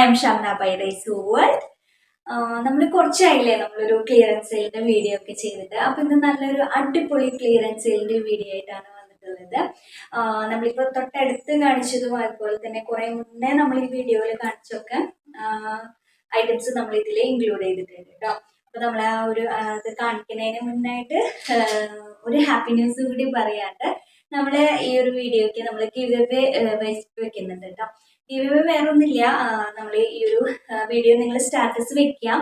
I am Shamna by rise world. നമ്മൾ കുറച്ചായില്ലേ നമ്മളൊരു ക്ലിയറൻസ് സെയിലിന്റെ വീഡിയോ ഒക്കെ ചെയ്തിട്ട്. അപ്പൊ ഇന്ന് നല്ലൊരു അടിപൊളി ക്ലിയറൻസ് സെയിലിന്റെ വീഡിയോ ആയിട്ടാണ് വന്നിട്ടുള്ളത്. നമ്മളിപ്പോൾ തൊട്ടടുത്ത് കാണിച്ചതും അതുപോലെ തന്നെ കുറെ മുന്നേ നമ്മൾ ഈ വീഡിയോയിൽ കാണിച്ചൊക്കെ ഐറ്റംസ് നമ്മൾ ഇതിൽ ഇൻക്ലൂഡ് ചെയ്തിട്ടുണ്ട് കേട്ടോ. അപ്പൊ നമ്മൾ ആ ഒരു ഇത് കാണിക്കുന്നതിന് മുന്നായിട്ട് ഒരു ഹാപ്പി ന്യൂസ് കൂടി പറയാണ്ട് നമ്മള് ഈ ഒരു വീഡിയോക്ക് നമ്മൾ ഗിവ് അവേ വെക്കുന്നുണ്ട് കേട്ടോ. ഗിവ് അവേ വേറെ ഒന്നുമില്ല, നമ്മൾ ഈ ഒരു വീഡിയോ നിങ്ങൾ സ്റ്റാറ്റസ് വെക്കുക,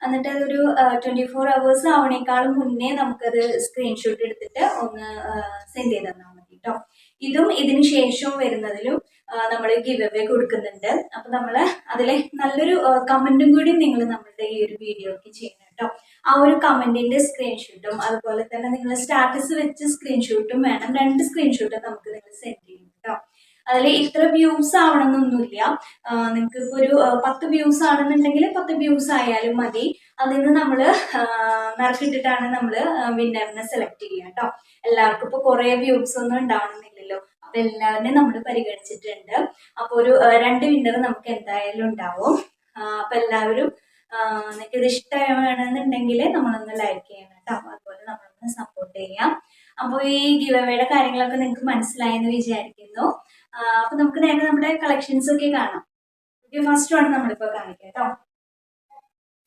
എന്നിട്ട് അതൊരു 24 hours ആവണേക്കാളും മുന്നേ നമുക്കത് സ്ക്രീൻഷോട്ട് എടുത്തിട്ട് ഒന്ന് സെൻഡ് ചെയ്ത് തന്നാൽ മതി കേട്ടോ. ഇതും ഇതിന് ശേഷവും വരുന്നതിലും നമ്മൾ ഗിവ് അവേ കൊടുക്കുന്നുണ്ട്. അപ്പൊ നമ്മൾ അതിലെ നല്ലൊരു കമന്റും കൂടി നിങ്ങൾ നമ്മളുടെ ഈ ഒരു വീഡിയോക്ക് ചെയ്യണം കേട്ടോ. ആ ഒരു കമന്റിന്റെ സ്ക്രീൻഷോട്ടും അതുപോലെ തന്നെ നിങ്ങൾ സ്റ്റാറ്റസ് വെച്ച് സ്ക്രീൻഷോട്ടും വേണം. 2 സ്ക്രീൻഷോട്ട് നമുക്ക് നിങ്ങൾ സെൻഡ് ചെയ്യും കേട്ടോ. അതിൽ ഇത്ര വ്യൂസ് ആവണമെന്നൊന്നുമില്ല. നിങ്ങൾക്ക് ഇപ്പോൾ ഒരു 10 വ്യൂസ് ആണെന്നുണ്ടെങ്കിൽ 10 വ്യൂസ് ആയാലും മതി. അതിന് നമ്മൾ നറുക്കിട്ടിട്ടാണ് നമ്മൾ വിന്നറിനെ സെലക്ട് ചെയ്യുക കേട്ടോ. എല്ലാവർക്കും ഇപ്പോൾ കുറേ വ്യൂസ് ഒന്നും ഉണ്ടാവണമെന്നില്ലല്ലോ. അപ്പൊ എല്ലാവരെയും നമ്മൾ പരിഗണിച്ചിട്ടുണ്ട്. അപ്പൊ ഒരു 2 വിന്നർ നമുക്ക് എന്തായാലും ഉണ്ടാവും. അപ്പൊ എല്ലാവരും നിങ്ങൾക്ക് ഇത് ഇഷ്ടമാണെന്നുണ്ടെങ്കിൽ നമ്മളൊന്ന് ലൈക്ക് ചെയ്യണം കേട്ടോ. അതുപോലെ നമ്മളൊന്ന് സപ്പോർട്ട് ചെയ്യാം. അപ്പോൾ ഈ ഗിവ് അവേയുടെ കാര്യങ്ങളൊക്കെ നിങ്ങൾക്ക് മനസ്സിലായെന്ന് വിചാരിക്കുന്നു. അപ്പൊ നമുക്ക് നേരെ നമ്മുടെ കളക്ഷൻസ് ഒക്കെ കാണാം. ഫസ്റ്റ് വൺ നമ്മളിപ്പോ കാണിക്കാം കേട്ടോ.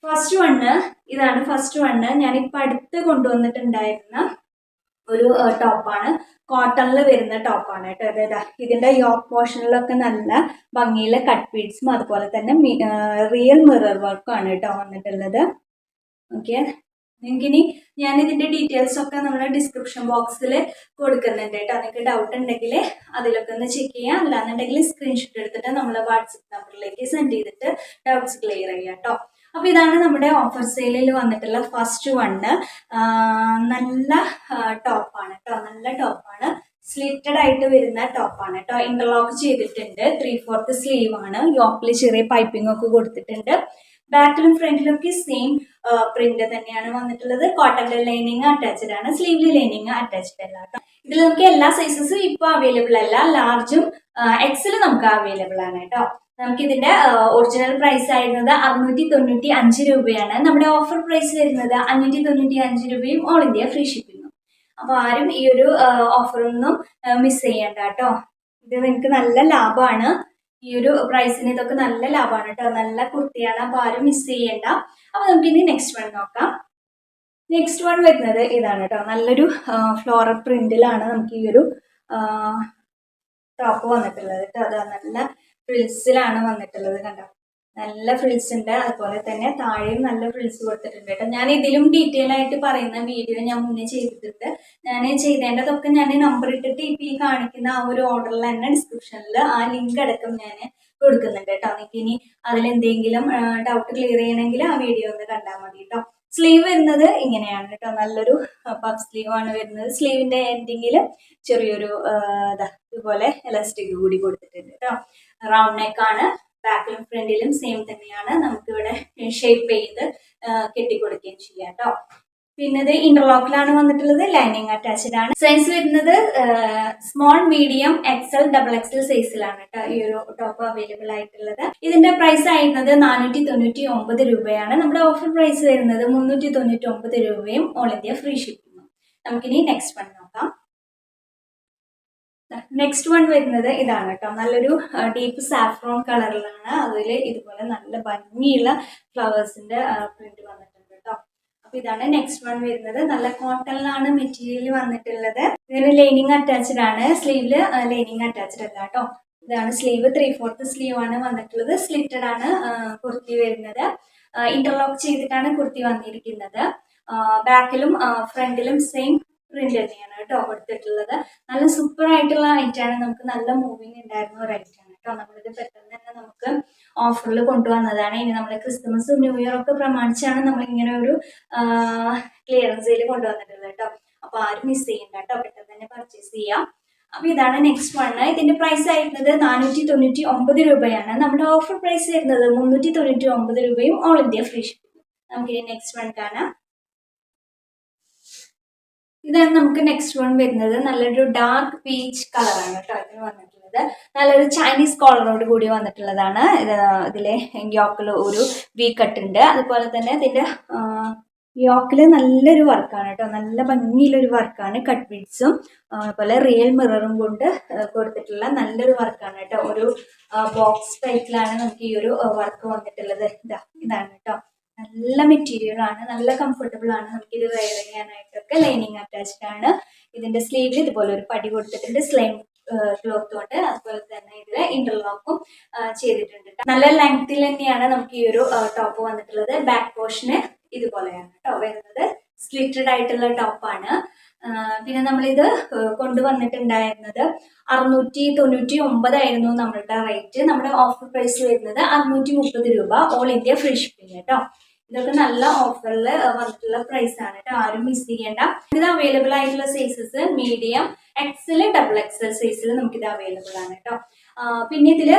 ഫസ്റ്റ് വണ്ണ് ഇതാണ്. ഫസ്റ്റ് വണ്ണ് ഞാനിപ്പോ അടുത്ത് കൊണ്ടുവന്നിട്ടുണ്ടായിരുന്ന ഒരു ടോപ്പാണ്. കോട്ടണിൽ വരുന്ന ടോപ്പാണ് കേട്ടോ. അതായത് ഇതിന്റെ യോക്ക് പോർഷനിലൊക്കെ നല്ല ഭംഗിയുള്ള കട്ട് ബീഡ്സും അതുപോലെ തന്നെ റിയൽ മിറർ വർക്കും ആണ് കേട്ടോ വന്നിട്ടുള്ളത്. ഓക്കെ, നിങ്ങൾക്കിനി ഞാൻ ഇതിന്റെ ഡീറ്റെയിൽസ് ഒക്കെ നമ്മുടെ ഡിസ്ക്രിപ്ഷൻ ബോക്സിൽ കൊടുക്കുന്നുണ്ട് കേട്ടോ. നിങ്ങൾക്ക് ഡൗട്ട് ഉണ്ടെങ്കിൽ അതിലൊക്കെ ഒന്ന് ചെക്ക് ചെയ്യാം. അല്ലാന്നുണ്ടെങ്കിൽ സ്ക്രീൻഷോട്ട് എടുത്തിട്ട് നമ്മളെ വാട്സപ്പ് നമ്പറിലേക്ക് സെൻഡ് ചെയ്തിട്ട് ഡൗട്ട്സ് ക്ലിയർ ചെയ്യാം കേട്ടോ. അപ്പൊ ഇതാണ് നമ്മുടെ ഓഫർ സെയിലിൽ വന്നിട്ടുള്ള ഫസ്റ്റ് വണ്ണ്. നല്ല ടോപ്പാണ് കേട്ടോ. നല്ല ടോപ്പാണ്. സ്ലിറ്റഡ് ആയിട്ട് വരുന്ന ടോപ്പാണ് കേട്ടോ. ഇന്റർലോക്ക് ചെയ്തിട്ടുണ്ട്. 3/4 സ്ലീവ് ആണ്. യോക്കിൽ ചെറിയ പൈപ്പിംഗ് ഒക്കെ കൊടുത്തിട്ടുണ്ട്. ബാക്കിലും ഫ്രണ്ടിലൊക്കെ സെയിം പ്രിന്റ് തന്നെയാണ് വന്നിട്ടുള്ളത്. കോട്ടന്റെ ലൈനിങ് അറ്റാച്ച്ഡ് ആണ്. സ്ലീവില് ലൈനിങ് അറ്റാച്ച്ഡ് അല്ല കേട്ടോ. ഇതിൽ നമുക്ക് എല്ലാ സൈസസും ഇപ്പൊ അവൈലബിൾ അല്ല. ലാർജും എക്സലും നമുക്ക് അവൈലബിൾ ആണ് കേട്ടോ. നമുക്ക് ഇതിന്റെ ഒറിജിനൽ പ്രൈസ് ആയിരുന്നത് 695 രൂപയാണ്. നമ്മുടെ ഓഫർ പ്രൈസ് വരുന്നത് 595 രൂപയും ഓൾ ഇന്ത്യ ഫ്രീ ഷിപ്പിങ്ങും. അപ്പൊ ആരും ഈ ഒരു ഓഫറൊന്നും മിസ് ചെയ്യണ്ട കേട്ടോ. ഇത് നിങ്ങൾക്ക് നല്ല ലാഭമാണ്. ഈ ഒരു പ്രൈസിന് ഇതൊക്കെ നല്ല ലാഭമാണ് കേട്ടോ. നല്ല കുർത്തിയാണ്. അപ്പൊ ആരും മിസ് ചെയ്യണ്ട. അപ്പൊ നമുക്ക് ഇനി നെക്സ്റ്റ് വൺ നോക്കാം. നെക്സ്റ്റ് വൺ വരുന്നത് ഇതാണ് കേട്ടോ. നല്ലൊരു ഫ്ലോറൽ പ്രിന്റിലാണ് നമുക്ക് ഈ ഒരു ടോപ്പ് വന്നിട്ടുള്ളത് കേട്ടോ. അത് നല്ല ഫ്രിൽസിലാണ് വന്നിട്ടുള്ളത് കണ്ടോ. നല്ല ഫ്രിൽസ് ഉണ്ട്. അതുപോലെ തന്നെ താഴെയും നല്ല ഫ്രിൽസ് കൊടുത്തിട്ടുണ്ട് കേട്ടോ. ഞാൻ ഇതിലും ഡീറ്റെയിൽ ആയിട്ട് പറയുന്ന വീഡിയോ ഞാൻ മുന്നേ ചെയ്തിട്ടുണ്ട്. ഞാൻ ചെയ്തേണ്ടതൊക്കെ ഞാൻ നമ്പർ ഇട്ടിട്ട് ഇപ്പൊ ഈ കാണിക്കുന്ന ആ ഒരു ഓർഡറിൽ തന്നെ ഡിസ്ക്രിപ്ഷനിൽ ആ ലിങ്ക് അടക്കം ഞാൻ കൊടുക്കുന്നുണ്ട് കേട്ടോ. നിങ്ങൾക്ക് ഇനി അതിലെന്തെങ്കിലും ഡൗട്ട് ക്ലിയർ ചെയ്യണമെങ്കിൽ ആ വീഡിയോ ഒന്ന് കണ്ടാൽ മതി കേട്ടോ. സ്ലീവ് വരുന്നത് ഇങ്ങനെയാണ് കേട്ടോ. നല്ലൊരു പഫ് സ്ലീവ് ആണ് വരുന്നത്. സ്ലീവിന്റെ എൻഡിങ്ങിൽ ചെറിയൊരു ഇതുപോലെ എലാസ്റ്റിക് കൂടി കൊടുത്തിട്ടുണ്ട് കേട്ടോ. റൗണ്ട് നെക്ക് ആണ്. ബാക്കിലും ഫ്രണ്ടിലും സെയിം തന്നെയാണ്. നമുക്കിവിടെ ഷേപ്പ് ചെയ്ത് കെട്ടിക്കൊടുക്കുകയും ചെയ്യാം കേട്ടോ. പിന്നെ ഇത് ഇന്റർലോക്കിലാണ് വന്നിട്ടുള്ളത്. ലൈനിങ് അറ്റാച്ച്ഡ് ആണ്. സൈസ് വരുന്നത് സ്മോൾ, മീഡിയം, XL, XXL സൈസിലാണ് കേട്ടോ ഈ ഒരു ടോപ്പ് അവൈലബിൾ ആയിട്ടുള്ളത്. ഇതിന്റെ പ്രൈസ് ആയിരുന്നത് 499 രൂപയാണ്. നമ്മുടെ ഓഫർ പ്രൈസ് വരുന്നത് 399 രൂപയും ഓൾ ഇന്ത്യ ഫ്രീ ഷിപ്പിങ്ങും. നമുക്കിനി നെക്സ്റ്റ് വൺ നോക്കാം. നെക്സ്റ്റ് വൺ വരുന്നത് ഇതാണ് കേട്ടോ. നല്ലൊരു ഡീപ്പ് സാഫ്രോൺ കളറിലാണ്. അതിൽ ഇതുപോലെ നല്ല ഭംഗിയുള്ള ഫ്ലവേഴ്സിന്റെ പ്രിന്റ് വന്നിട്ടുണ്ട് കേട്ടോ. അപ്പൊ ഇതാണ് നെക്സ്റ്റ് വൺ വരുന്നത്. നല്ല കോട്ടണിലാണ് മെറ്റീരിയൽ വന്നിട്ടുള്ളത്. ഇതിന് ലൈനിങ് അറ്റാച്ച്ഡ് ആണ്. സ്ലീവില് ലൈനിങ് അറ്റാച്ച്ഡ് അല്ല കേട്ടോ. ഇതാണ് സ്ലീവ്. 3/4 സ്ലീവ് ആണ് വന്നിട്ടുള്ളത്. സ്ലിറ്റഡ് ആണ് കുർത്തി വരുന്നത്. ഇന്റർലോക്ക് ചെയ്തിട്ടാണ് കുർത്തി വന്നിരിക്കുന്നത്. ബാക്കിലും ഫ്രണ്ടിലും സെയിം പ്രിന്റ് തന്നെയാണ് കേട്ടോ കൊടുത്തിട്ടുള്ളത്. നല്ല സൂപ്പർ ആയിട്ടുള്ള ഐറ്റാണ്. നമുക്ക് നല്ല മൂവിങ് ഉണ്ടായിരുന്ന ഒരു ഐറ്റാണ് കേട്ടോ. നമ്മളിത് പെട്ടെന്ന് തന്നെ നമുക്ക് ഓഫറിൽ കൊണ്ടുവന്നതാണ്. ഇനി നമ്മൾ ക്രിസ്മസും ന്യൂ ഇയർ ഒക്കെ പ്രമാണിച്ചാണ് നമ്മൾ ഇങ്ങനെ ഒരു ക്ലിയറൻസ് സെയിൽ കൊണ്ടുവന്നിട്ടുള്ളത് കേട്ടോ. അപ്പൊ ആരും മിസ് ചെയ്യണ്ട കേട്ടോ. പെട്ടെന്ന് തന്നെ പർച്ചേസ് ചെയ്യാം. അപ്പൊ ഇതാണ് നെക്സ്റ്റ് വണ്. ഇതിന്റെ പ്രൈസ് ആയിരുന്നത് 499 രൂപയാണ്. നമ്മുടെ ഓഫർ പ്രൈസ് വരുന്നത് 399 രൂപയും ഓൾ ഇന്ത്യ ഫ്രീ ഷിപ്പിംഗ്. നമുക്ക് ഇനി നെക്സ്റ്റ് വൺ കാണാം. ഇതാണ് നമുക്ക് നെക്സ്റ്റ് വൺ വരുന്നത്. നല്ലൊരു ഡാർക്ക് പീച്ച് കളറാണ് കേട്ടോ ഇതിന് വന്നിട്ടുള്ളത്. വന്നിട്ടുള്ളത്. നല്ലൊരു ചൈനീസ് കോളറോട് കൂടി വന്നിട്ടുള്ളതാണ്. ഇതിലെ യോക്കിൽ ഒരു വി കട്ട് ഉണ്ട്. അതുപോലെ തന്നെ ഇതിന്റെ യോക്കിൽ നല്ലൊരു വർക്കാണ് കേട്ടോ, നല്ല ഭംഗിയിലൊരു വർക്കാണ്. കട്ട് ബീഡ്സും അതുപോലെ റിയൽ മിററും കൊണ്ട് കൊടുത്തിട്ടുള്ള നല്ലൊരു വർക്കാണ് കേട്ടോ. ഒരു ബോക്സ് ടൈപ്പിലാണ് നമുക്ക് ഈ ഒരു വർക്ക് വന്നിട്ടുള്ളത്. ഇതാണ് കേട്ടോ, നല്ല മെറ്റീരിയൽ ആണ്, നല്ല കംഫർട്ടബിൾ ആണ്. നമുക്ക് ഇത് വെയർ ചെയ്യാനായിട്ടൊക്കെ ലൈനിങ് അറ്റാച്ച്ഡ് ആണ്. ഇതിന്റെ സ്ലീവിൽ ഇതുപോലെ ഒരു പടി കൊടുത്തിട്ടുണ്ട്, സ്ലൈം ക്ലോത്ത് കൊണ്ട്. അതുപോലെ തന്നെ ഇതിൽ ഇന്റർലോക്കും ചെയ്തിട്ടുണ്ട്. നല്ല ലെങ്ത്തിൽ തന്നെയാണ് നമുക്ക് ഈ ഒരു ടോപ്പ് വന്നിട്ടുള്ളത്. ബാക്ക് പോർഷന് ഇതുപോലെയാണ് കേട്ടോ വരുന്നത്, സ്ലിറ്റഡ് ആയിട്ടുള്ള ടോപ്പാണ്. പിന്നെ നമ്മളിത് കൊണ്ടുവന്നിട്ടുണ്ടായിരുന്നത് 699 നമ്മളുടെ റേറ്റ്. നമ്മുടെ ഓഫർ പ്രൈസ് വരുന്നത് 630 രൂപ, ഓൾ ഇന്ത്യ ഫ്രീ ഷിപ്പിംഗ് കേട്ടോ. ഇതൊക്കെ നല്ല ഓഫറിൽ വന്നിട്ടുള്ള പ്രൈസ് ആണ് കേട്ടോ, ആരും മിസ് ചെയ്യേണ്ട. ഇത് അവൈലബിൾ ആയിട്ടുള്ള sizes medium, XL, double XL സൈസിൽ നമുക്കിത് അവൈലബിൾ ആണ് കേട്ടോ. പിന്നെ ഇതിൽ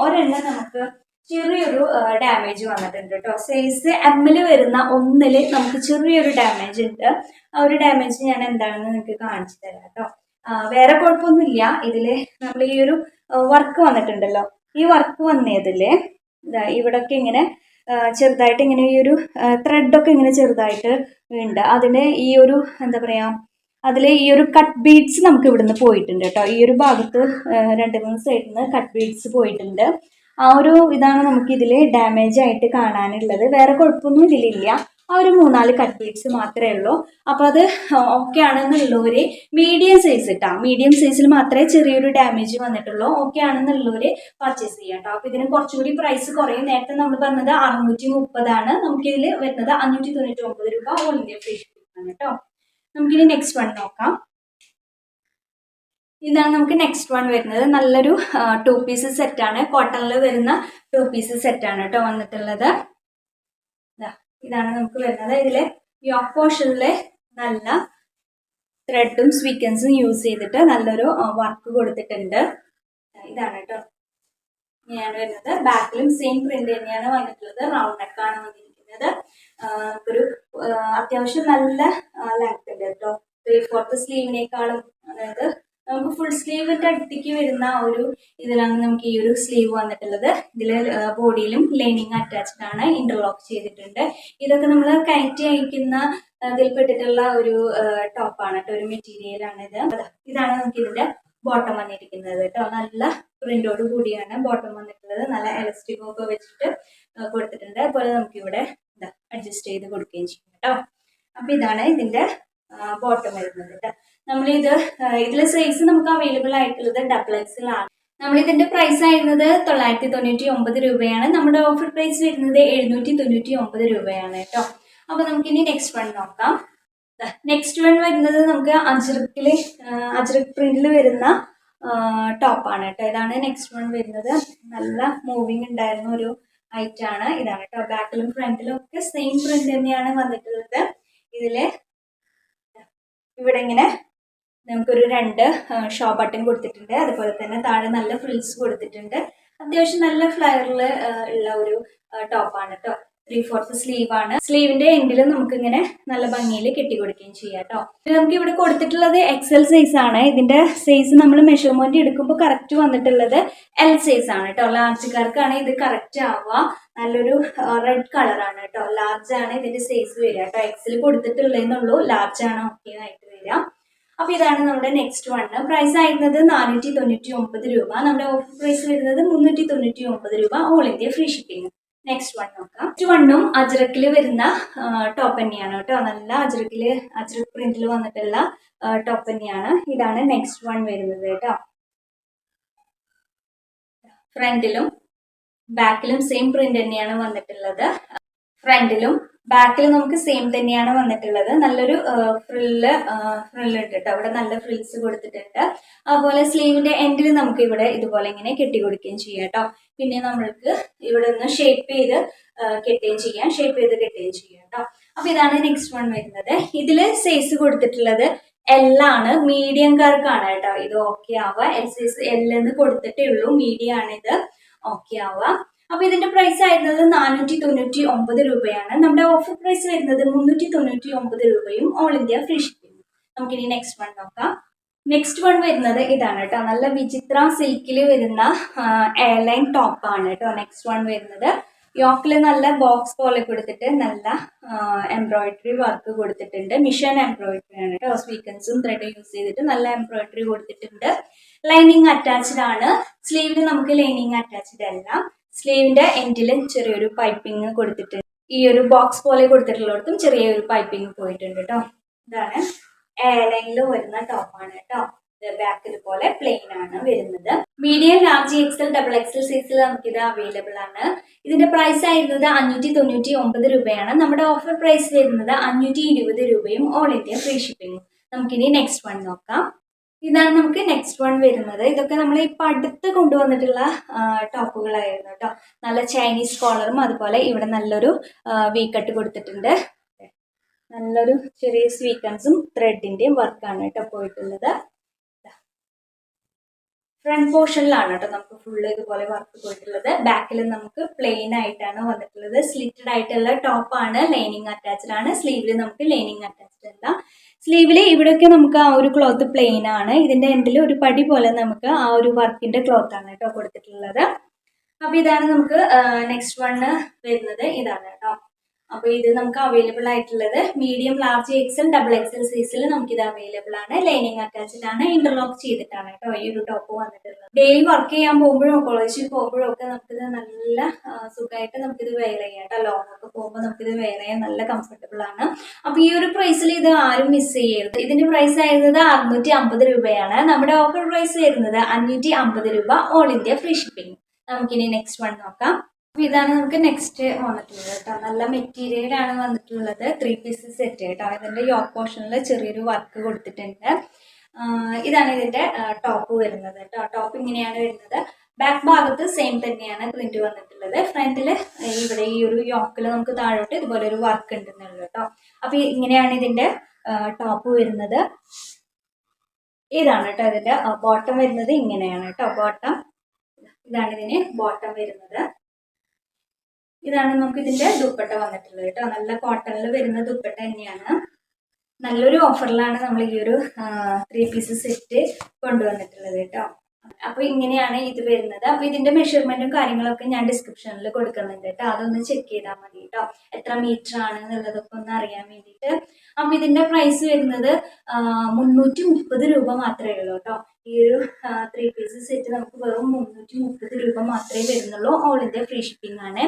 ഒരെണ്ണം നമുക്ക് ചെറിയൊരു ഡാമേജ് വന്നിട്ടുണ്ട് കേട്ടോ. സൈസ് എമ്മിൽ വരുന്ന ഒന്നില് നമുക്ക് ചെറിയൊരു ഡാമേജ് ഉണ്ട്. ആ ഒരു ഡാമേജ് ഞാൻ എന്താണെന്ന് നിങ്ങൾക്ക് കാണിച്ചു തരാം കേട്ടോ. വേറെ കുഴപ്പമൊന്നുമില്ല. ഇതില് നമ്മൾ ഈ ഒരു വർക്ക് വന്നിട്ടുണ്ടല്ലോ, ഈ വർക്ക് വന്നതില് ഇവിടൊക്കെ ഇങ്ങനെ ചെറുതായിട്ട് ഇങ്ങനെ ഈ ഒരു ത്രെഡൊക്കെ ഇങ്ങനെ ചെറുതായിട്ട് ഉണ്ട്. അതിന് ഈ ഒരു എന്താ പറയാ, അതിൽ ഈ ഒരു കട്ട് ബീഡ്സ് നമുക്ക് ഇവിടുന്ന് പോയിട്ടുണ്ട് കേട്ടോ. ഈ ഒരു ഭാഗത്ത് 2-3 സൈഡിൽ നിന്ന് കട്ട് ബീഡ്സ് പോയിട്ടുണ്ട്. ആ ഒരു ഇതാണ് നമുക്ക് ഇതിൽ ഡാമേജ് ആയിട്ട് കാണാനുള്ളത്. വേറെ കുഴപ്പമൊന്നും ഇതിലില്ല. ആ ഒരു 3-4 കട്ട് ബീഡ്സ് മാത്രമേ ഉള്ളൂ. അപ്പോൾ അത് ഓക്കെ ആണെന്നുള്ളവര് മീഡിയം സൈസ് ഇട്ടാ, മീഡിയം സൈസിൽ മാത്രമേ ചെറിയൊരു ഡാമേജ് വന്നിട്ടുള്ളൂ. ഓക്കെ ആണെന്നുള്ളവര് പർച്ചേസ് ചെയ്യാം കേട്ടോ. അപ്പോൾ ഇതിന് കുറച്ചുകൂടി പ്രൈസ് കുറയും. നേരത്തെ നമ്മൾ പറഞ്ഞത് 630 ആണ്, നമുക്കിതിൽ വരുന്നത് 599 രൂപ, ഓൾ ഇന്ത്യ ഫ്രീ ഷിപ്പിംഗ് ആണ് കേട്ടോ. നമുക്കിനി നെക്സ്റ്റ് വൺ നോക്കാം. ഇതാണ് നമുക്ക് നെക്സ്റ്റ് വൺ വരുന്നത്. നല്ലൊരു 2 പീസ് സെറ്റാണ്, കോട്ടണിൽ വരുന്ന 2 പീസ് സെറ്റാണ് കേട്ടോ വന്നിട്ടുള്ളത്. ഇതാണ് നമുക്ക് വരുന്നത്. ഇതില് യോക്ക് പോർഷനില് നല്ല ത്രെഡും സ്വീക്കൻസും യൂസ് ചെയ്തിട്ട് നല്ലൊരു വർക്ക് കൊടുത്തിട്ടുണ്ട്. ഇതാണ് കേട്ടോ ഇങ്ങനെയാണ് വരുന്നത്. ബാക്കിലും സെയിം പ്രിന്റ് തന്നെയാണ് വന്നിട്ടുള്ളത്. റൗണ്ട് നെക്കാണ് വന്നിരിക്കുന്നത്. ഒരു അത്യാവശ്യം നല്ല ലെങ്ത് ഉണ്ട് കേട്ടോ. 3/4 സ്ലീവിനേക്കാളും, അതായത് നമുക്ക് ഫുൾ സ്ലീവിന്റെ അടുത്തേക്ക് വരുന്ന ഒരു ഇതിലാണ് നമുക്ക് ഈ ഒരു സ്ലീവ് വന്നിട്ടുള്ളത്. ഇതിൽ ബോഡിയിലും ലൈനിങ് അറ്റാച്ച്ഡ് ആണ്, ഇന്റർലോക്ക് ചെയ്തിട്ടുണ്ട്. ഇതൊക്കെ നമ്മൾ കയറ്റി അയക്കുന്ന ഇതിൽപ്പെട്ടിട്ടുള്ള ഒരു ടോപ്പാണ് കേട്ടോ, ഒരു മെറ്റീരിയൽ ആണ് ഇത്. ഇതാണ് നമുക്ക് ഇതിന്റെ ബോട്ടം വന്നിരിക്കുന്നത് കേട്ടോ. നല്ല പ്രിന്റോട് കൂടിയാണ് ബോട്ടം വന്നിട്ടുള്ളത്. നല്ല എലാസ്റ്റിക് ഒക്കെ വെച്ചിട്ട് കൊടുത്തിട്ടുണ്ട്. അതുപോലെ നമുക്ക് ഇവിടെ അഡ്ജസ്റ്റ് ചെയ്ത് കൊടുക്കുകയും ചെയ്യും കേട്ടോ. അപ്പൊ ഇതാണ് ഇതിന്റെ ബോട്ടം വരുന്നത് കേട്ടോ. നമ്മളിത് ഇതിലെ സൈസ് നമുക്ക് അവൈലബിൾ ആയിട്ടുള്ളത് ഡബിൾ എക്സൽ ആണ്. നമ്മളിതിന്റെ പ്രൈസ് ആയിരുന്നത് 999 രൂപയാണ്. നമ്മുടെ ഓഫർ പ്രൈസ് വരുന്നത് 799 രൂപയാണ് കേട്ടോ. അപ്പൊ നമുക്കിനി നെക്സ്റ്റ് വൺ നോക്കാം. നെക്സ്റ്റ് വൺ വരുന്നത് നമുക്ക് അജ്രക് പ്രിന്റിൽ വരുന്ന ടോപ്പാണ് കേട്ടോ. ഇതാണ് നെക്സ്റ്റ് വൺ വരുന്നത്. നല്ല മൂവിങ് ഉണ്ടായിരുന്ന ഒരു ഐറ്റം ആണ്. ഇതാണ് കേട്ടോ. ബാക്കിലും ഫ്രണ്ടിലും ഒക്കെ സെയിം പ്രിന്റ് തന്നെയാണ് വന്നിട്ടുള്ളത്. ഇതില് ഇവിടെ ഇങ്ങനെ നമുക്കൊരു 2 ഷോ ബട്ടൺ കൊടുത്തിട്ടുണ്ട്. അതുപോലെ തന്നെ താഴെ നല്ല ഫ്രിൽസ് കൊടുത്തിട്ടുണ്ട്. അത്യാവശ്യം നല്ല ഫ്ലയറിൽ ഉള്ള ഒരു ടോപ്പാണ് കേട്ടോ. 3/4 സ്ലീവ് ആണ്. സ്ലീവിന്റെ എൻഡിൽ നമുക്ക് ഇങ്ങനെ നല്ല ഭംഗിയിൽ കെട്ടിക്കൊടുക്കുകയും ചെയ്യാം കേട്ടോ. നമുക്ക് ഇവിടെ കൊടുത്തിട്ടുള്ളത് എക്സൽ സൈസ് ആണ്. ഇതിന്റെ സൈസ് നമ്മൾ മെഷർമെന്റ് എടുക്കുമ്പോൾ കറക്റ്റ് വന്നിട്ടുള്ളത് എൽ സൈസ് ആണ് കേട്ടോ. ലാർജുകാർക്കാണ് ഇത് കറക്റ്റ് ആവുക. നല്ലൊരു റെഡ് കളറാണ് കേട്ടോ. ലാർജ് ആണ് ഇതിന്റെ സൈസ് വരിക കേട്ടോ. എക്സൽ കൊടുത്തിട്ടുള്ളതെന്നുള്ളൂ, ലാർജ് ആണ് ഓക്കെ ആയിട്ട് വരിക. അപ്പൊ ഇതാണ് നമ്മുടെ നെക്സ്റ്റ് വണ്. പ്രൈസ് ആയിരുന്നത് 499 രൂപ. നമ്മുടെ ഓഫർ പ്രൈസ് വരുന്നത് 399 രൂപ, all India free shipping. Next one നോക്കാം. നെക്സ്റ്റ് വണ്ണും അജ്രക്കിൽ വരുന്ന ടോപ്പ് തന്നെയാണ് കേട്ടോ. നല്ല അജ്രക് പ്രിന്റിൽ വന്നിട്ടുള്ള ടോപ്പ് തന്നെയാണ്. ഇതാണ് നെക്സ്റ്റ് വൺ വരുന്നത് കേട്ടോ. ഫ്രണ്ടിലും ബാക്കിലും സെയിം പ്രിന്റ് തന്നെയാണ് വന്നിട്ടുള്ളത്. ഫ്രണ്ടിലും ബാക്കിൽ നമുക്ക് സെയിം തന്നെയാണ് വന്നിട്ടുള്ളത്. നല്ലൊരു ഫ്രില്ല് ഉണ്ട് കേട്ടോ. അവിടെ നല്ല ഫ്രിൽസ് കൊടുത്തിട്ടുണ്ട്. അതുപോലെ സ്ലീവിന്റെ എൻഡിൽ നമുക്ക് ഇവിടെ ഇതുപോലെ ഇങ്ങനെ കെട്ടി കൊടുക്കുകയും ചെയ്യാം കേട്ടോ. പിന്നെ നമ്മൾക്ക് ഇവിടെ നിന്ന് ഷേപ്പ് ചെയ്ത് കെട്ടുകയും ചെയ്യാം കേട്ടോ. അപ്പൊ ഇതാണ് നെക്സ്റ്റ് വൺ വരുന്നത്. ഇതില് സൈസ് കൊടുത്തിട്ടുള്ളത് എല്ലാണ്, മീഡിയംകാർക്കാണ് കേട്ടോ ഇത് ഓക്കെ ആവുക. എൽ സൈസ് എന്ന് കൊടുത്തിട്ടേ ഉള്ളൂ, മീഡിയം ആണ് ഇത് ഓക്കെ ആവുക. അപ്പൊ ഇതിന്റെ പ്രൈസ് ആയിരുന്നത് 499 രൂപയാണ്. നമ്മുടെ ഓഫർ പ്രൈസ് വരുന്നത് 399 രൂപയും, ഓൾ ഇന്ത്യ ഫ്രീ ഷിപ്പിംഗ്. നമുക്കിനി നെക്സ്റ്റ് വൺ നോക്കാം. നെക്സ്റ്റ് വൺ വരുന്നത് ഇതാണ് കേട്ടോ. നല്ല വിചിത്ര സിൽക്കിൽ വരുന്ന എയർലൈൻ ടോപ്പാണ് കേട്ടോ നെക്സ്റ്റ് വൺ വരുന്നത്. യോക്കിൽ നല്ല ബോക്സ് പോലെ കൊടുത്തിട്ട് നല്ല എംബ്രോയിഡറി വർക്ക് കൊടുത്തിട്ടുണ്ട്. മിഷൻ എംബ്രോയിഡറി ആണ് കേട്ടോ. സ്വീക്കൻസും ത്രെഡ് യൂസ് ചെയ്തിട്ട് നല്ല എംബ്രോയിഡറി കൊടുത്തിട്ടുണ്ട്. ലൈനിങ് അറ്റാച്ച്ഡ് ആണ്. സ്ലീവിൽ നമുക്ക് ലൈനിങ് അറ്റാച്ച്ഡ് അല്ല. സ്ലീവിന്റെ എൻഡിൽ ചെറിയൊരു പൈപ്പിംഗ് കൊടുത്തിട്ടുണ്ട്. ഈ ഒരു ബോക്സ് പോലെ കൊടുത്തിട്ടുള്ളിടത്തും ചെറിയൊരു പൈപ്പിംഗ് പോയിട്ടുണ്ട് കേട്ടോ. ഇതാണ് എയർലൈനിൽ വരുന്ന ടോപ്പാണ് കേട്ടോ. ബാക്ക് ഇതുപോലെ പ്ലെയിൻ ആണ് വരുന്നത്. Medium, large, XL, double XL സൈസിൽ നമുക്കിത് അവൈലബിൾ ആണ്. ഇതിന്റെ പ്രൈസ് ആയിരുന്നത് 599 രൂപയാണ്. നമ്മുടെ ഓഫർ പ്രൈസ് വരുന്നത് 520 രൂപയും ഓൾ ഇന്ത്യ ഫ്രീ ഷിപ്പിംഗും. നമുക്കിനി നെക്സ്റ്റ് വൺ നോക്കാം. ഇതാണ് നമുക്ക് നെക്സ്റ്റ് വൺ വരുന്നത്. ഇതൊക്കെ നമ്മൾ ഇപ്പം അടുത്ത് കൊണ്ടുവന്നിട്ടുള്ള ടോപ്പുകളായിരുന്നു കേട്ടോ. നല്ല ചൈനീസ് കോളറും അതുപോലെ ഇവിടെ നല്ലൊരു വി കട്ട് കൊടുത്തിട്ടുണ്ട്. നല്ലൊരു ചെറിയ സ്വീക്കൻസും ത്രെഡിന്റെയും വർക്കാണ് കേട്ടോ പോയിട്ടുള്ളത്. ഫ്രണ്ട് പോർഷനിലാണ് കേട്ടോ നമുക്ക് ഫുള്ള് ഇതുപോലെ വർക്ക് പോയിട്ടുള്ളത്. ബാക്കിൽ നമുക്ക് പ്ലെയിൻ ആയിട്ടാണ് വന്നിട്ടുള്ളത്. സ്ലിറ്റഡ് ആയിട്ടുള്ള ടോപ്പാണ്. ലൈനിങ് അറ്റാച്ച്ഡ് ആണ്. സ്ലീവിൽ നമുക്ക് ലൈനിങ് അറ്റാച്ച്ഡ് അല്ല. സ്ലീവിൽ ഇവിടെയൊക്കെ നമുക്ക് ആ ഒരു ക്ലോത്ത് പ്ലെയിൻ ആണ്. ഇതിന്റെ എൻഡിൽ ഒരു പടി പോലെ നമുക്ക് ആ ഒരു വർക്കിന്റെ ക്ലോത്ത് ആണ് കേട്ടോ കൊടുത്തിട്ടുള്ളത്. അപ്പൊ ഇതാണ് നമുക്ക് നെക്സ്റ്റ് വണ് വരുന്നത്. ഇതാണ് കേട്ടോ. അപ്പോൾ ഇത് നമുക്ക് അവൈലബിൾ ആയിട്ടുള്ളത് medium, large, XL, double XL സൈസിൽ നമുക്കിത് അവൈലബിൾ ആണ്. ലൈനിങ് അറ്റാച്ച്ഡ് ആണ്. ഇന്റർലോക്ക് ചെയ്തിട്ടാണ് കേട്ടോ ഈ ഒരു ടോപ്പ് വന്നിട്ടുള്ളത്. ഡെയിലി വർക്ക് ചെയ്യാൻ പോകുമ്പോഴും കോളേജിൽ പോകുമ്പോഴും ഒക്കെ നമുക്കിത് നല്ല സുഖമായിട്ട് നമുക്കിത് വെയർ ചെയ്യാം കേട്ടോ. ലോങ് ഒക്കെ പോകുമ്പോൾ നമുക്കിത് വെയർ ചെയ്യാൻ നല്ല കംഫർട്ടബിൾ ആണ്. അപ്പൊ ഈ ഒരു പ്രൈസിൽ ഇത് ആരും മിസ് ചെയ്യരുത്. ഇതിന്റെ പ്രൈസ് ആയിരുന്നത് 650 രൂപയാണ്. നമ്മുടെ ഓഫർ പ്രൈസ് വരുന്നത് 550 രൂപ, ഓൾ ഇന്ത്യ ഫ്രീ ഷിപ്പിംഗ്. നമുക്കിനി നെക്സ്റ്റ് വൺ നോക്കാം. ഇതാണ് നമുക്ക് നെക്സ്റ്റ് വന്നിട്ടുള്ളത് കേട്ടോ. നല്ല മെറ്റീരിയൽ ആണ് വന്നിട്ടുള്ളത്. 3 പീസ് സെറ്റ് കേട്ടോ. ഇതിന്റെ യോക്ക് പോർഷനിൽ ചെറിയൊരു വർക്ക് കൊടുത്തിട്ടുണ്ട്. ഇതാണ് ഇതിന്റെ ടോപ്പ് വരുന്നത് കേട്ടോ. ടോപ്പ് ഇങ്ങനെയാണ് വരുന്നത്. ബാക്ക് ഭാഗത്ത് സെയിം തന്നെയാണ് പ്രിന്റ് വന്നിട്ടുള്ളത്. ഫ്രണ്ടിൽ ഇവിടെ ഈ ഒരു യോക്കിൽ നമുക്ക് താഴോട്ട് ഇതുപോലെ ഒരു വർക്ക് ഉണ്ടെന്നുള്ളൂ കേട്ടോ. അപ്പൊ ഇങ്ങനെയാണ് ഇതിന്റെ ടോപ്പ് വരുന്നത്. ഇതാണ് കേട്ടോ ഇതിന്റെ ബോട്ടം വരുന്നത്. ഇങ്ങനെയാണ് കേട്ടോ ബോട്ടം. ഇതാണ് ഇതിന് ബോട്ടം വരുന്നത്. ഇതാണ് നമുക്ക് ഇതിന്റെ ദുപ്പട്ട വന്നിട്ടുള്ളത് കേട്ടോ. നല്ല കോട്ടണിൽ വരുന്ന ദുപ്പട്ട തന്നെയാണ്. നല്ലൊരു ഓഫറിലാണ് നമ്മൾ ഈ ഒരു 3 പീസ് സെറ്റ് കൊണ്ടുവന്നിട്ടുള്ളത് കേട്ടോ. അപ്പൊ ഇങ്ങനെയാണ് ഇത് വരുന്നത്. അപ്പൊ ഇതിന്റെ മെഷർമെന്റും കാര്യങ്ങളൊക്കെ ഞാൻ ഡിസ്ക്രിപ്ഷനിൽ കൊടുക്കുന്നുണ്ട് കേട്ടോ. അതൊന്ന് ചെക്ക് ചെയ്താൽ മതി കേട്ടോ. എത്ര മീറ്റർ ആണ് എന്നുള്ളതൊക്കെ ഒന്ന് അറിയാൻ വേണ്ടിയിട്ട്. അപ്പൊ ഇതിന്റെ പ്രൈസ് വരുന്നത് 330 രൂപ മാത്രമേ ഉള്ളൂ കേട്ടോ. ഈ ഒരു 3 പീസ് സെറ്റ് നമുക്ക് വെറും 330 രൂപ മാത്രമേ വരുന്നുള്ളൂ. ഓൾ ഇന്ത്യ ഫ്രീ ഷിപ്പിംഗ് ആണ്.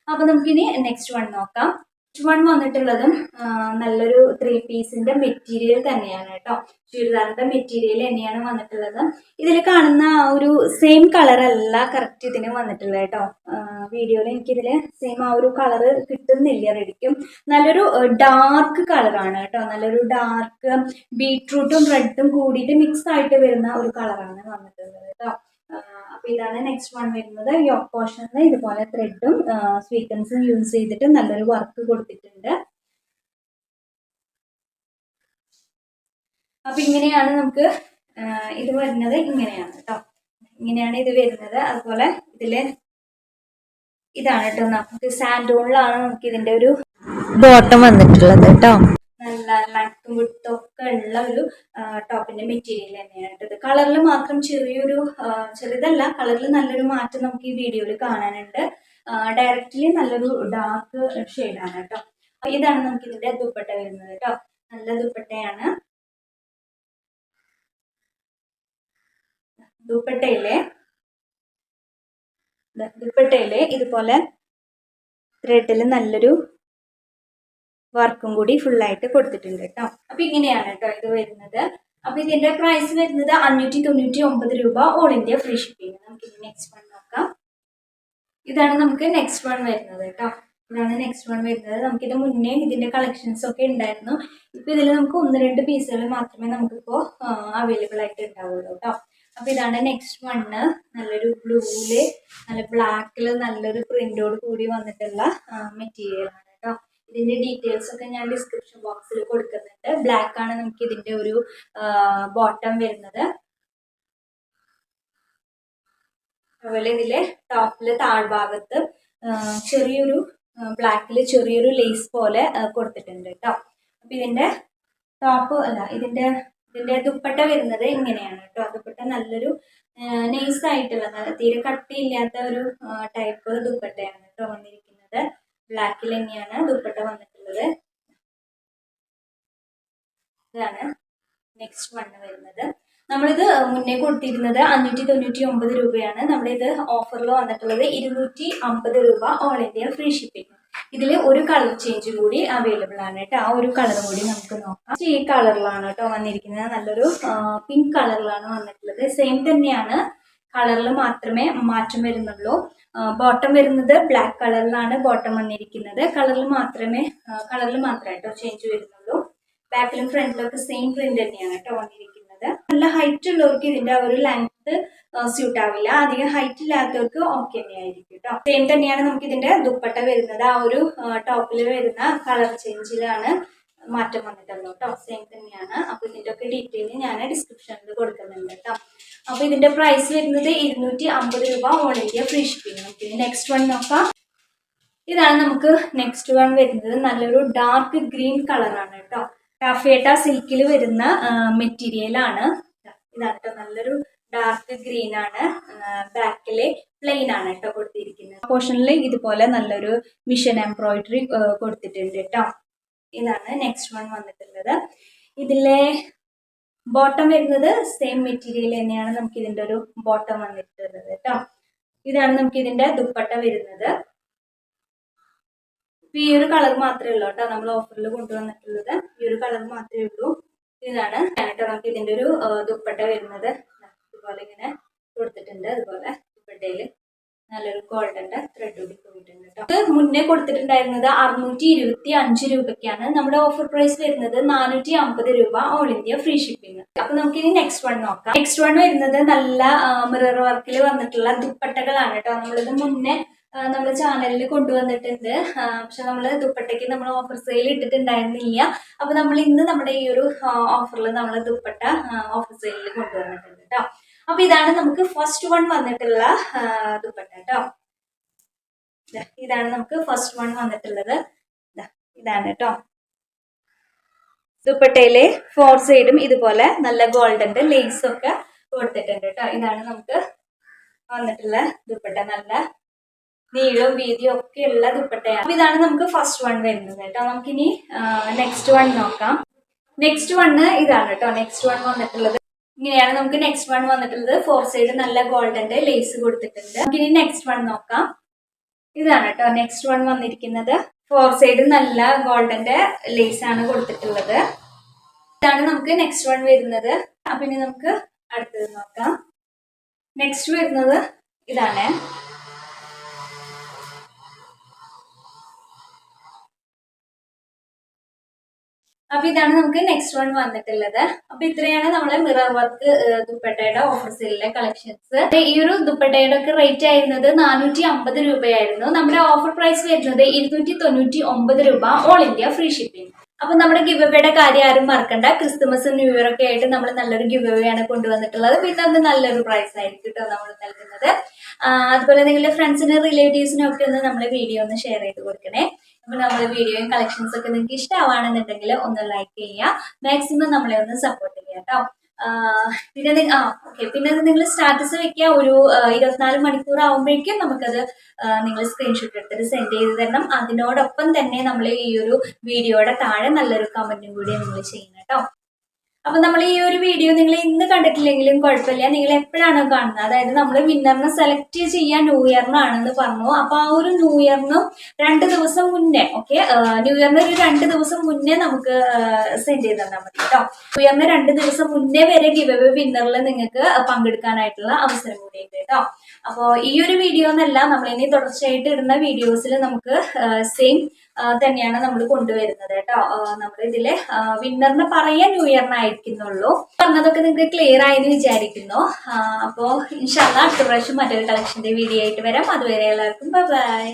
അപ്പൊ നമുക്കിനി നെക്സ്റ്റ് വൺ നോക്കാം. നെക്സ്റ്റ് വൺ വന്നിട്ടുള്ളതും നല്ലൊരു 3 പീസിന്റെ മെറ്റീരിയൽ തന്നെയാണ് കേട്ടോ. ചുരിദാറിന്റെ മെറ്റീരിയൽ തന്നെയാണ് വന്നിട്ടുള്ളത്. ഇതിൽ കാണുന്ന ആ ഒരു സെയിം കളർ അല്ല കറക്റ്റ് ഇതിന് വന്നിട്ടുള്ളത് കേട്ടോ. വീഡിയോയിൽ എനിക്കിതിൽ സെയിം ആ ഒരു കളറ് കിട്ടുന്നില്ല റെഡിക്കും. നല്ലൊരു ഡാർക്ക് കളറാണ് കേട്ടോ. നല്ലൊരു ഡാർക്ക് ബീട്രൂട്ടും റെഡും കൂടിയിട്ട് മിക്സ് ആയിട്ട് വരുന്ന ഒരു കളറാണ് വന്നിട്ടുള്ളത് കേട്ടോ. അപ്പൊ ഇതാണ് നെക്സ്റ്റ് വൺ വരുന്നത്. യോക്ക് പോർഷനിൽ ഇതുപോലെ ത്രെഡും സ്വീക്കൻസും യൂസ് ചെയ്തിട്ട് നല്ലൊരു വർക്ക് കൊടുത്തിട്ടുണ്ട്. അപ്പൊ ഇങ്ങനെയാണ് നമുക്ക് ഇത് വരുന്നത്. ഇങ്ങനെയാണ് കേട്ടോ. ഇങ്ങനെയാണ് ഇത് വരുന്നത്. അതുപോലെ ഇതില് ഇതാണ് കേട്ടോ നമുക്ക് സാൻഡോണിലാണ് നമുക്ക് ഇതിന്റെ ഒരു ബോട്ടം വന്നിട്ടുള്ളത് കേട്ടോ. നല്ല ലെങ്ത്തും വിഡ്ത്തും ഒക്കെ ഉള്ള ഒരു ടോപ്പിന്റെ മെറ്റീരിയൽ തന്നെയാണ് ഇത്. കളറിൽ മാത്രം ചെറുതല്ല, കളറിൽ നല്ലൊരു മാറ്റം നമുക്ക് ഈ വീഡിയോയിൽ കാണാനുണ്ട്. ഡയറക്റ്റ്ലി നല്ലൊരു ഡാർക്ക് ഷെയ്ഡാണ് കേട്ടോ. ഇതാണ് നമുക്ക് ഇതിന്റെ ദുപ്പട്ട വരുന്നത് കേട്ടോ. നല്ല ദുപ്പട്ടയാണ്. ദുപ്പട്ടയിലെ ഇതുപോലെ ത്രെഡിൽ നല്ലൊരു വർക്കും കൂടി ഫുള്ളായിട്ട് കൊടുത്തിട്ടുണ്ട് കേട്ടോ. അപ്പൊ ഇങ്ങനെയാണ് കേട്ടോ ഇത് വരുന്നത്. അപ്പൊ ഇതിന്റെ പ്രൈസ് വരുന്നത് 599 രൂപ, ഓൾ ഇന്ത്യ ഫ്രീ ഷിപ്പിംഗ്. നമുക്ക് നെക്സ്റ്റ് വൺ നോക്കാം. ഇതാണ് നമുക്ക് നെക്സ്റ്റ് വൺ വരുന്നത് കേട്ടോ. ഇതാണ് നെക്സ്റ്റ് വൺ വരുന്നത്. നമുക്കിത് മുന്നേ ഇതിന്റെ കളക്ഷൻസ് ഒക്കെ ഉണ്ടായിരുന്നു. ഇപ്പൊ ഇതിൽ നമുക്ക് 1-2 പീസുകൾ മാത്രമേ നമുക്കിപ്പോ അവൈലബിൾ ആയിട്ട് ഉണ്ടാവുള്ളൂ കേട്ടോ. അപ്പൊ ഇതാണ് നെക്സ്റ്റ് വണ്ണ്. നല്ലൊരു ബ്ലൂയില് നല്ല ബ്ലാക്കില് നല്ലൊരു പ്രിന്റോട് കൂടി വന്നിട്ടുള്ള മെറ്റീരിയൽ ആണ് കേട്ടോ. ഇതിന്റെ ഡീറ്റെയിൽസ് ഒക്കെ ഞാൻ ഡിസ്ക്രിപ്ഷൻ ബോക്സിൽ കൊടുക്കുന്നുണ്ട്. ബ്ലാക്ക് ആണ് നമുക്ക് ഇതിന്റെ ഒരു ബോട്ടം വരുന്നത്. അതുപോലെ ഇതിലെ ടോപ്പില് താഴ്ഭാഗത്ത് ചെറിയൊരു ബ്ലാക്കിൽ ചെറിയൊരു ലേസ് പോലെ കൊടുത്തിട്ടുണ്ട് കേട്ടോ. അപ്പൊ ഇതിന്റെ ടോപ്പ് അല്ല ഇതിന്റെ ഇതിന്റെ ദുപ്പട്ട വരുന്നത് ഇങ്ങനെയാണ് കേട്ടോ. ദുപ്പട്ട നല്ലൊരു നൈസ് ആയിട്ടുള്ള തീരെ കട്ടിയില്ലാത്ത ഒരു ടൈപ്പ് ദുപ്പട്ടയാണ് കേട്ടോ വന്നിരിക്കുന്നത്. ബ്ലാക്കിൽ തന്നെയാണ് ദുപ്പട്ട വന്നിട്ടുള്ളത്. ഇതാണ് നെക്സ്റ്റ് വണ്ണ് വരുന്നത്. നമ്മളിത് മുന്നേ കൊടുത്തിരുന്നത് 599 രൂപയാണ്. നമ്മളിത് ഓഫറിൽ വന്നിട്ടുള്ളത് 250 രൂപ, ഓൾ ഇന്ത്യ ഫ്രീ ഷിപ്പിംഗ്. ഇതിൽ ഒരു കളർ ചേഞ്ച് കൂടി അവൈലബിൾ ആണ് കേട്ടോ. ആ ഒരു കളർ കൂടി നമുക്ക് നോക്കാം. ഈ കളറിലാണ് കേട്ടോ വന്നിരിക്കുന്നത്. നല്ലൊരു പിങ്ക് കളറിലാണ് വന്നിട്ടുള്ളത്. സെയിം തന്നെയാണ്, കളറിൽ മാത്രമേ മാറ്റം വരുന്നുള്ളൂ. ബോട്ടം വരുന്നത് ബ്ലാക്ക് കളറിലാണ് ബോട്ടം വന്നിരിക്കുന്നത്. കളറിൽ മാത്രമേ കേട്ടോ ചേഞ്ച് വരുന്നുള്ളൂ. ബാക്കിലും ഫ്രണ്ടിലൊക്കെ സെയിം പ്രിന്റ് തന്നെയാണ് കേട്ടോ വന്നിരിക്കുന്നത്. നല്ല ഹൈറ്റ് ഉള്ളവർക്ക് ഇതിന്റെ ഒരു ലെങ്ത് സ്യൂട്ട് ആവില്ല. അധികം ഹൈറ്റ് ഇല്ലാത്തവർക്ക് ഓക്കെ തന്നെയായിരിക്കും കേട്ടോ. സെയിം തന്നെയാണ് നമുക്ക് ഇതിന്റെ ദുപ്പട്ട വരുന്നത്. ആ ഒരു ടോപ്പിൽ വരുന്ന കളർ ചേഞ്ചിലാണ് മാറ്റം വന്നിട്ടുള്ളൂ കേട്ടോ. സെയിം തന്നെയാണ്. അപ്പൊ ഇതിന്റെ ഒക്കെ ഡീറ്റെയിൽ ഞാൻ ഡിസ്ക്രിപ്ഷനിൽ കൊടുക്കുന്നുണ്ട് കേട്ടോ. അപ്പൊ ഇതിന്റെ പ്രൈസ് വരുന്നത് 250 രൂപ, ഓൾ ഇന്ത്യ ഫ്രീ ഷിപ്പിംഗ്. നമുക്ക് നെക്സ്റ്റ് വൺ നോക്കാം. ഇതാണ് നമുക്ക് നെക്സ്റ്റ് വൺ വരുന്നത്. നല്ലൊരു ഡാർക്ക് ഗ്രീൻ കളറാണ് കേട്ടോ. ടാഫേട്ട സിൽക്കിൽ വരുന്ന മെറ്റീരിയൽ ആണ്. ഇതാണ് കേട്ടോ, നല്ലൊരു ഡാർക്ക് ഗ്രീൻ ആണ്. ബാക്കില് പ്ലെയിൻ ആണ് കേട്ടോ കൊടുത്തിരിക്കുന്നത്. പോർഷനിൽ ഇതുപോലെ നല്ലൊരു മിഷൻ എംബ്രോയിഡറി കൊടുത്തിട്ടുണ്ട് കേട്ടോ. ഇതാണ് നെക്സ്റ്റ് വൺ വന്നിട്ടുള്ളത്. ഇതിലെ ബോട്ടം വരുന്നത് സെയിം മെറ്റീരിയൽ തന്നെയാണ്. നമുക്ക് ഇതിന്റെ ഒരു ബോട്ടം വന്നിട്ടുള്ളത് കേട്ടോ. ഇതാണ് നമുക്ക് ഇതിന്റെ ദുപ്പട്ട വരുന്നത്. ഈ ഒരു കളർ മാത്രമേ ഉള്ളൂ കേട്ടോ നമ്മൾ ഓഫറിൽ കൊണ്ടുവന്നിട്ടുള്ളത്. ഈ ഒരു കളർ മാത്രമേ ഉള്ളൂ. ഇതാണ് കേട്ടോ നമുക്ക് ഇതിന്റെ ഒരു ദുപ്പട്ട വരുന്നത്. ഇതുപോലെ ഇങ്ങനെ കൊടുത്തിട്ടുണ്ട്. അതുപോലെ ദുപ്പട്ടയിൽ നല്ലൊരു ഗോൾഡന്റെ ത്രെഡ് കൂടി പോയിട്ടുണ്ട് കേട്ടോ. ഇത് മുന്നേ കൊടുത്തിട്ടുണ്ടായിരുന്നത് 625 രൂപയ്ക്കാണ്. നമ്മുടെ ഓഫർ പ്രൈസ് വരുന്നത് 450 രൂപ, ഓൾ ഇന്ത്യ ഫ്രീ ഷിപ്പിംഗ്. അപ്പൊ നമുക്ക് ഇനി നെക്സ്റ്റ് വൺ നോക്കാം. നെക്സ്റ്റ് വൺ വരുന്നത് നല്ല മിറർ വർക്കിൽ വന്നിട്ടുള്ള ദുപ്പട്ടകളാണ് കേട്ടോ. നമ്മളിത് മുന്നേ നമ്മുടെ ചാനലിൽ കൊണ്ടുവന്നിട്ടുണ്ട്. പക്ഷെ നമ്മൾ ദുപ്പട്ടയ്ക്ക് നമ്മൾ ഓഫർ സെയിൽ ഇട്ടിട്ടുണ്ടായിരുന്നില്ല. അപ്പൊ നമ്മൾ ഇന്ന് നമ്മുടെ ഈ ഒരു ഓഫറിൽ നമ്മൾ ദുപ്പട്ട ഓഫർ സെയിലിൽ കൊണ്ടുവന്നിട്ടുണ്ട് കേട്ടോ. അപ്പൊ ഇതാണ് നമുക്ക് ഫസ്റ്റ് വൺ വന്നിട്ടുള്ള ദുപ്പട്ട കേട്ടോ. ഇതാണ് നമുക്ക് ഫസ്റ്റ് വൺ വന്നിട്ടുള്ളത്. ഇതാണ് കേട്ടോ. ദുപ്പട്ടയിലെ 4 സൈഡും ഇതുപോലെ നല്ല ഗോൾഡന്റെ ലേസ് ഒക്കെ കൊടുത്തിട്ടുണ്ട് കേട്ടോ. ഇതാണ് നമുക്ക് വന്നിട്ടുള്ള ദുപ്പട്ട. നല്ല നീളവും വീതിയും ഒക്കെ ഉള്ള ദുപ്പട്ടയാണ്. അപ്പൊ ഇതാണ് നമുക്ക് ഫസ്റ്റ് വൺ വരുന്നത് കേട്ടോ. നമുക്കിനി നെക്സ്റ്റ് വൺ നോക്കാം. നെക്സ്റ്റ് വണ്ണ് ഇതാണ് കേട്ടോ. നെക്സ്റ്റ് വൺ വന്നിട്ടുള്ളത് ഇങ്ങനെയാണ്. നമുക്ക് നെക്സ്റ്റ് വൺ വന്നിട്ടുള്ളത് 4 സൈഡ് നല്ല ഗോൾഡന്റെ ലേസ് കൊടുത്തിട്ടുണ്ട്. നമുക്കിനി നെക്സ്റ്റ് വൺ നോക്കാം. ഇതാണ് കേട്ടോ നെക്സ്റ്റ് വൺ വന്നിരിക്കുന്നത്. 4 സൈഡ് നല്ല ഗോൾഡന്റെ ലേസ് ആണ് കൊടുത്തിട്ടുള്ളത്. ഇതാണ് നമുക്ക് നെക്സ്റ്റ് വൺ വരുന്നത്. അപ്പൊ ഇനി നമുക്ക് അടുത്തത് നോക്കാം. നെക്സ്റ്റ് വരുന്നത് ഇതാണ്. അപ്പൊ ഇതാണ് നമുക്ക് നെക്സ്റ്റ് വൺ വന്നിട്ടുള്ളത്. അപ്പൊ ഇത്രയാണ് നമ്മളെ മിറർ വർക്ക് ദുപ്പട്ടയുടെ ഓഫർ സെയിലിലെ കളക്ഷൻസ്. ഈ ഒരു ദുപ്പട്ടയുടെ ഒക്കെ റേറ്റ് ആയിരുന്നത് 450 രൂപയായിരുന്നു. നമ്മുടെ ഓഫർ പ്രൈസ് വരുന്നത് 299 രൂപ, ഓൾ ഇന്ത്യ ഫ്രീ ഷിപ്പിംഗ്. അപ്പൊ നമ്മുടെ ഗിവ് അവയുടെ കാര്യം ആരും മറക്കണ്ട. ക്രിസ്തുമസ് ന്യൂ ഇയർ ഒക്കെ ആയിട്ട് നമ്മൾ നല്ലൊരു ഗിവ് അവേ ആണ് കൊണ്ടുവന്നിട്ടുള്ളത്. പിന്നെ അത് നല്ലൊരു പ്രൈസ് ആയിരിക്കും കേട്ടോ നമ്മൾ നൽകുന്നത്. അതുപോലെ നിങ്ങളുടെ ഫ്രണ്ട്സിനും റിലേറ്റീവ്സിനും ഒക്കെ ഒന്ന് നമ്മുടെ വീഡിയോ ഒന്ന് ഷെയർ ചെയ്ത് കൊടുക്കണേ. അപ്പൊ നമ്മുടെ വീഡിയോയും കളക്ഷൻസ് ഒക്കെ നിങ്ങൾക്ക് ഇഷ്ടമാണെന്നുണ്ടെങ്കിൽ ഒന്ന് ലൈക്ക് ചെയ്യുക. മാക്സിമം നമ്മളെ ഒന്ന് സപ്പോർട്ട് ചെയ്യുക കേട്ടോ. പിന്നെ നിങ്ങൾ സ്റ്റാറ്റസ് വെക്കുക. ഒരു 24 മണിക്കൂർ ആകുമ്പോഴേക്കും നമുക്കത് നിങ്ങൾ സ്ക്രീൻഷോട്ട് എടുത്തിട്ട് സെൻഡ് ചെയ്ത് തരണം. അതിനോടൊപ്പം തന്നെ നമ്മൾ ഈ ഒരു വീഡിയോയുടെ താഴെ നല്ലൊരു കമന്റും കൂടി നിങ്ങൾ ചെയ്യണം കേട്ടോ. അപ്പൊ നമ്മൾ ഈ ഒരു വീഡിയോ നിങ്ങൾ ഇന്ന് കണ്ടിട്ടില്ലെങ്കിലും കുഴപ്പമില്ല. നിങ്ങൾ എപ്പോഴാണോ കാണുന്നത്, അതായത് നമ്മൾ വിന്നറിനെ സെലക്ട് ചെയ്യാൻ ന്യൂ ഇയറിനാണെന്ന് പറഞ്ഞു. അപ്പൊ ആ ഒരു ന്യൂ ഇയറിനും 2 ദിവസം മുന്നേ, ഓക്കെ, ന്യൂ ഇയറിന് ഒരു 2 ദിവസം മുന്നേ നമുക്ക് സെൻഡ് ചെയ്ത് തന്നാൽ മതി കേട്ടോ. ന്യൂ ഇയറിന് 2 ദിവസം മുന്നേ വരെ ഗിവ് അവേ വിന്നറിൽ നിങ്ങൾക്ക് പങ്കെടുക്കാനായിട്ടുള്ള അവസരം കൂടിയുണ്ട് കേട്ടോ. അപ്പോൾ ഈ ഒരു വീഡിയോ എന്നല്ല, നമ്മളിനി തുടർച്ചയായിട്ട് ഇടുന്ന വീഡിയോസിൽ നമുക്ക് സെയിം തന്നെയാണ് നമ്മൾ കൊണ്ടുവരുന്നത് കേട്ടോ. നമ്മൾ ഇതില് വിന്നറിന് പറയാൻ ന്യൂ ഇയറിനായിരിക്കുന്നുള്ളൂ. പറഞ്ഞതൊക്കെ നിങ്ങൾക്ക് ക്ലിയർ ആയെന്ന് വിചാരിക്കുന്നു. അപ്പോൾ ഇൻഷാല്ലാ അടുത്ത പ്രാവശ്യം മറ്റൊരു കളക്ഷന്റെ വീഡിയോ ആയിട്ട് വരാം. അതുവരെ എല്ലാവർക്കും ബൈ ബൈ.